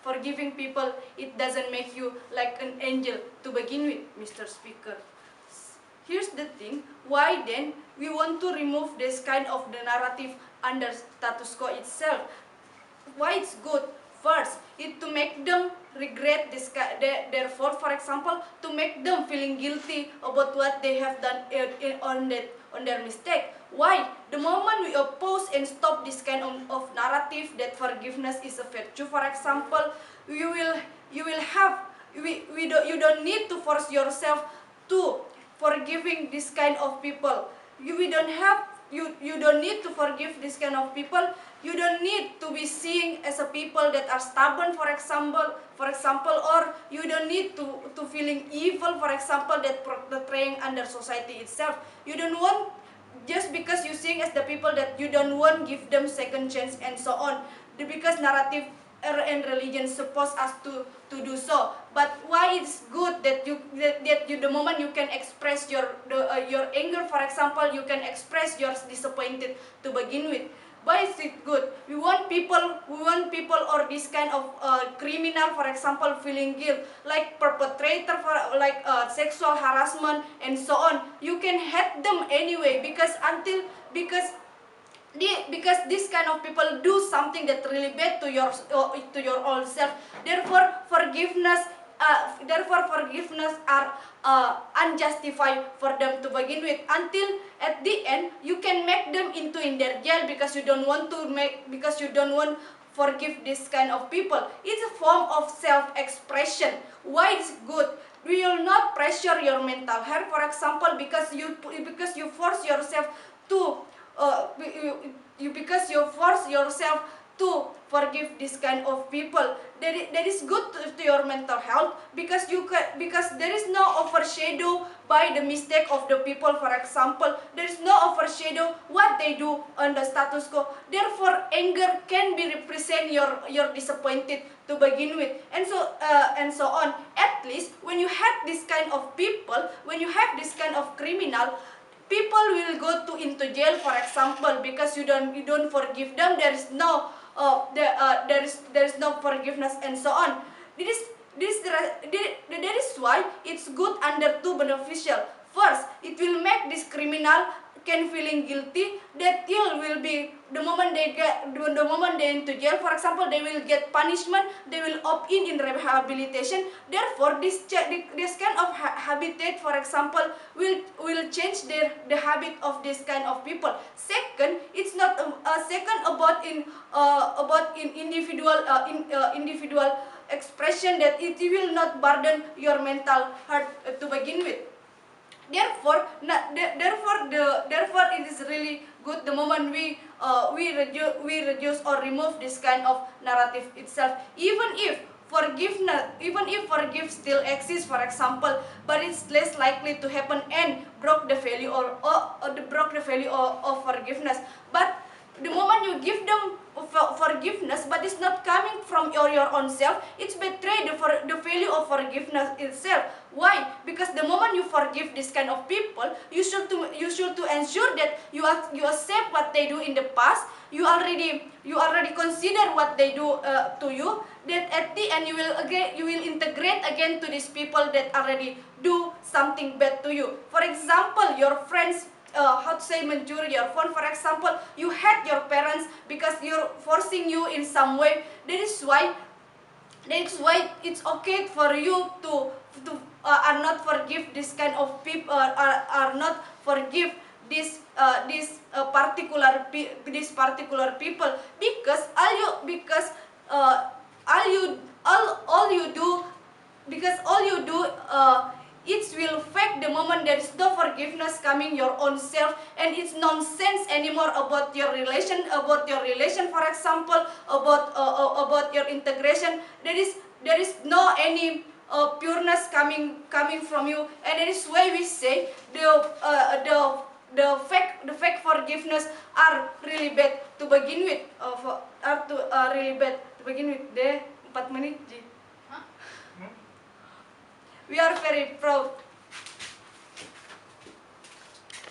forgiving people, it doesn't make you like an angel to begin with, Mr. Speaker. Here's the thing, why then we want to remove this kind of the narrative under status quo itself? Why it's good? First, it to make them regret this their fault, for example, to make them feeling guilty about what they have done on their mistake. Why? The moment we oppose and stop this kind of narrative that forgiveness is a virtue, for example, you don't need to force yourself to forgiving this kind of people. You don't need to forgive this kind of people. You don't need to be seen as a people that are stubborn, for example, or you don't need to feeling evil, for example, that portraying under society itself. You don't want, just because you sing as the people that you don't want give them second chance and so on, because narrative and religion suppose us to do so. But why it's good that the moment you can express your anger, for example, you can express your disappointed to begin with. Why is it good? We want people or this kind of criminal, for example, feeling guilt, like perpetrator for like sexual harassment and so on. You can hate them anyway because this kind of people do something that really bad to your own self. Therefore, forgiveness are unjustified for them to begin with, until at the end you can make them into in their jail because you don't want forgive this kind of people. It's a form of self-expression. Why it's good? We will not pressure your mental health, for example, because you force yourself to because you force yourself to forgive this kind of people. That is good to your mental health, because there is no overshadow by the mistake of the people, for example. There is no overshadow what they do on the status quo. Therefore, anger can be represent your disappointed to begin with, and so on. At least when you have this kind of people, when you have this kind of criminal, people will go into jail, for example, because you don't forgive them. There is no forgiveness and so on. That is why it's good under two beneficial. First, it will make this criminal can feeling guilty, that will be the moment they into jail, for example, they will get punishment, they will opt in rehabilitation. Therefore, this kind of habitat, for example, will change the habit of this kind of people. Second, it's not about individual expression, that it will not burden your mental heart to begin with. Therefore, it is really good the moment we reduce or remove this kind of narrative itself. Even if forgive still exists, for example, but it's less likely to happen and broke the value of forgiveness. But the moment you give them forgiveness, but it's not coming from your own self, it's betray the value of forgiveness itself. Why? Because the moment you forgive this kind of people, you should to ensure that you accept what they do in the past. You already consider what they do to you. That at the end you will integrate again to these people that already do something bad to you. For example, your friends mencuri your phone, for example. You hate your parents because you're forcing you in some way. That is why it's okay for you to are not forgive this kind of people, are not forgive this particular people, because all you do it will affect the moment there is no forgiveness coming your own self, and it's nonsense anymore about your relation, for example, about your integration. There is no any pureness coming from you, and that is why we say the fake forgiveness are really bad to begin with. Really bad to begin with. 4 menit. We are very proud